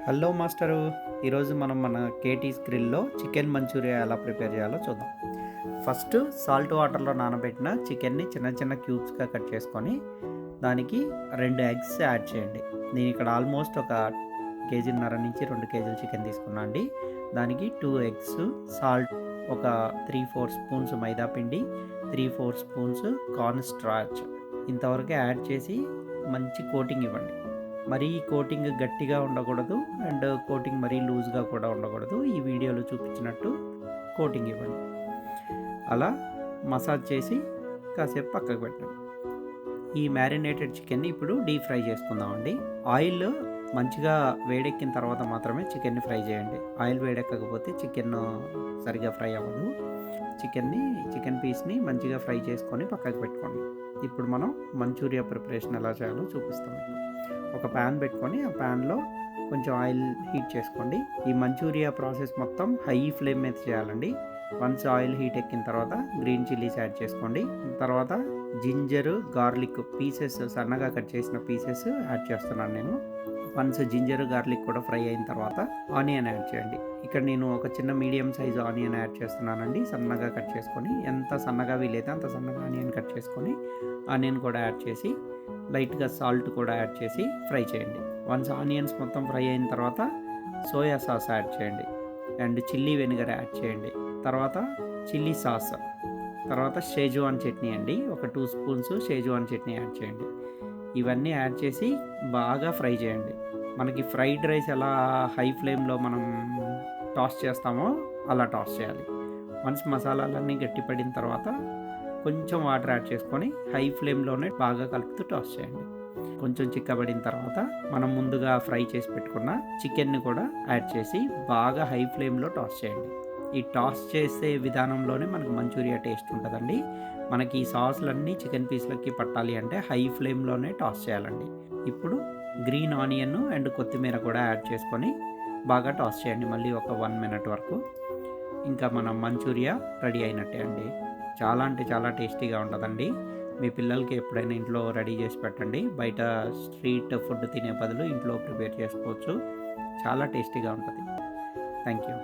Hello master. ఈరోజు మనం మన కేటీస్ గ్రిల్‌లో చికెన్ మంచూరియా ఎలా ప్రిపేర్ చేయాలో చూద్దాం. ఫస్ట్ సాల్ట్ వాటర్‌లో నానబెట్టిన చికెన్‌ని చిన్న చిన్న క్యూబ్స్‌గా కట్ చేసుకొని దానికి 2 ఎగ్స్ యాడ్ చేయండి. నేను ఇక్కడ ఆల్మోస్ట్ ఒక కేజీన్నర నుంచి 2 కేజీల చికెన్ తీసుకున్నా అండి. దానికి 2 ఎగ్స్, సాల్ట్, ఒక 3, 4 స్పూన్స్ మైదా పిండి, 3, 4 స్పూన్స్ కార్న్ స్టార్చ్ ఇంతవరకు యాడ్ చేసి మంచి కోటింగ్ ఇవ్వండి. మరీ కోటింగ్ గట్టిగా ఉండకూడదు అండ్ కోటింగ్ మరీ లూజ్గా కూడా ఉండకూడదు. ఈ వీడియోలో చూపించినట్టు కోటింగ్ ఇవ్వండి. అలా మసాజ్ చేసి కాసేపు పక్కకు పెట్టండి. ఈ మ్యారినేటెడ్ చికెన్ని ఇప్పుడు డీప్ ఫ్రై చేసుకుందామండి. ఆయిల్ మంచిగా వేడెక్కిన తర్వాత మాత్రమే చికెన్ని ఫ్రై చేయండి. ఆయిల్ వేడెక్కకపోతే చికెన్ సరిగా ఫ్రై అవ్వదు. చికెన్ పీస్ని మంచిగా ఫ్రై చేసుకొని పక్కకు పెట్టుకోండి. ఇప్పుడు మనం మంచూరియా ప్రిపరేషన్ ఎలా చేయాలో చూపిస్తాం మీకు. ఒక ప్యాన్ పెట్టుకొని ఆ ప్యాన్లో కొంచెం ఆయిల్ హీట్ చేసుకోండి. ఈ మంచూరియా ప్రాసెస్ మొత్తం హై ఫ్లేమ్ మీద చేయాలండి. వన్స్ ఆయిల్ హీట్ ఎక్కిన తర్వాత గ్రీన్ చిల్లీస్ యాడ్ చేసుకోండి. తర్వాత జింజర్, గార్లిక్ పీసెస్ సన్నగా కట్ చేసిన పీసెస్ యాడ్ చేస్తున్నాను నేను. వన్స్ జింజర్, గార్లిక్ కూడా ఫ్రై అయిన తర్వాత ఆనియన్ యాడ్ చేయండి. ఇక్కడ నేను ఒక చిన్న మీడియం సైజు ఆనియన్ యాడ్ చేస్తున్నానండి. సన్నగా కట్ చేసుకొని, ఎంత సన్నగా వీలైతే అంత సన్నగా ఆనియన్ కట్ చేసుకొని ఆనియన్ కూడా యాడ్ చేసి లైట్గా సాల్ట్ కూడా యాడ్ చేసి ఫ్రై చేయండి. వన్స్ ఆనియన్స్ మొత్తం ఫ్రై అయిన తర్వాత సోయా సాస్ యాడ్ చేయండి అండ్ చిల్లీ వెనిగర్ యాడ్ చేయండి. తర్వాత చిల్లీ సాస్, తర్వాత షేజ్వాన్ చట్నీ అండి, ఒక 2 స్పూన్స్ షేజ్వాన్ చట్నీ యాడ్ చేయండి. ఇవన్నీ యాడ్ చేసి బాగా ఫ్రై చేయండి. మనకి ఫ్రైడ్ రైస్ ఎలా హై ఫ్లేమ్లో మనం టాస్ చేస్తామో అలా టాస్ చేయాలి. వన్స్ మసాలాలన్నీ గట్టిపడిన తర్వాత కొంచెం వాటర్ యాడ్ చేసుకొని హై ఫ్లేమ్లోనే బాగా కలుపుతూ టాస్ చేయండి. కొంచెం చిక్కబడిన తర్వాత మనం ముందుగా ఫ్రై చేసి పెట్టుకున్న చికెన్ని కూడా యాడ్ చేసి బాగా హై ఫ్లేమ్లో టాస్ చేయండి. ఈ టాస్ చేసే విధానంలోనే మనకు మంచూరియా టేస్ట్ ఉంటుందండి. మనకి ఈ సాసులన్నీ చికెన్ పీస్లకి పట్టాలి అంటే హై ఫ్లేమ్లోనే టాస్ చేయాలండి. ఇప్పుడు గ్రీన్ ఆనియన్ అండ్ కొత్తిమీర కూడా యాడ్ చేసుకొని బాగా టాస్ చేయండి మళ్ళీ ఒక 1 మినిట్ వరకు. ఇంకా మన మంచూరియా రెడీ అయినట్టే అండి. చాలా అంటే చాలా టేస్టీగా ఉంటుందండి. మీ పిల్లలకి ఎప్పుడైనా ఇంట్లో రెడీ చేసి పెట్టండి. బయట స్ట్రీట్ ఫుడ్ తినే బదులు ఇంట్లో ప్రిపేర్ చేసుకోవచ్చు. చాలా టేస్టీగా ఉంటుంది. Thank you.